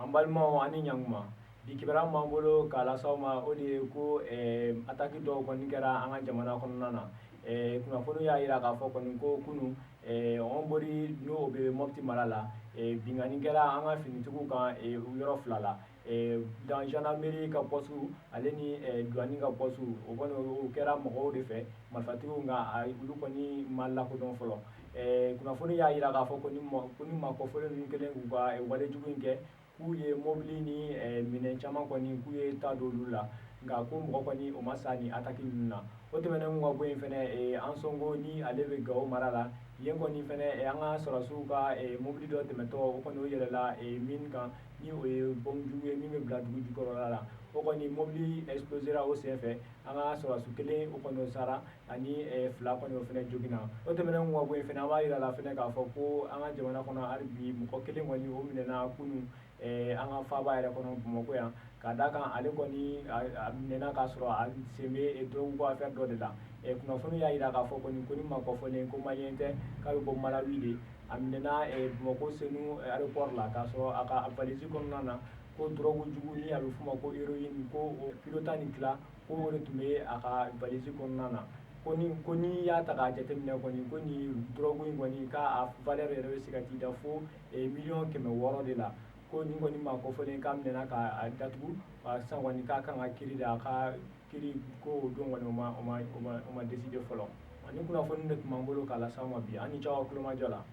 An balimaw ani ɲankuma bi kibaruya m'an bolo k'a las'aw ma o de ye ko ataki dɔw kɔni kɛra an ka jamana kɔnɔna na kunnafoni y'a yira k'a fɔ kɔni ko kunu Ɔnbori n'o bɛ Mopti mara la binkani kɛra an ka finitigiw kan yɔrɔ fila la dans gendarmerie ka poste ale ni douane ka poste o kɔni o kɛra mɔgɔw de fɛ marifatigiw nka olu kɔni ma lakodɔn fɔlɔ kunnafoni y'a yira k'a fɔ ko ni maakɔfɔlen ninnu kɛlen k'u ka walejugu in kɛ k'u ye mobili ni minɛn caman kɔni k'u ye ta don olu la nka ko mɔgɔ kɔni o ma sa ni ataki ninnu na o tɛmɛnen ka bɔ yen fɛnɛ an sɔnko ni ale bɛ Gawo mara la yen kɔni fɛnɛ an ka sɔrɔsiw ka mobili dɔ tɛmɛtɔ o kɔni o yɛlɛla min kan ni o ye bɔn jugu ye min bɛ bila dugu jukɔrɔla la o kɔni mobili explosera o senfɛ an ka sɔrɔsi kelen o kɔni o sara ani fila kɔni o fɛnɛ joginna o tɛmɛnen ka bɔ yen fɛnɛ an b'a yira la fɛnɛ k'a fɔ ko an ka jamana kɔnɔ hali bi mɔgɔ kelen kɔni o minɛna kunun an ka faaba yɛrɛ kɔnɔ Bamakɔ yan k'a d'a kan ale kɔni a minɛna k'a sɔrɔ a sen bɛ drogue ko affaire dɔ de la kunnafoni y'a yira k'a fɔ kɔni ko ni maakɔfɔlen ko maliyɛn tɛ k'a bɛ bɔ Malawi de a minɛna Bamakɔ Senu aéroport la k'a sɔrɔ a ka valise kɔnɔna na ko drogue jugu ni a bɛ f'o ma ko héroïne ko kilo 12 ko o de tun bɛ a ka valise kɔnɔna na ko ni y'a ta k'a jateminɛ kɔni ko nin drogue in kɔni k'a valeur yɛrɛ bɛ se ka t'i da fo 600,000 de la ko nin kɔni maakɔfɔlen k'a minɛna k'a datugu sisan kɔni k'a kan ka kiiri da a ka kiiri ko o don kɔni o ma décider fɔlɔ ni kunnafoni de tun b'an bolo k'a las'aw ma bi an ni ce aw ka tulomajɔ la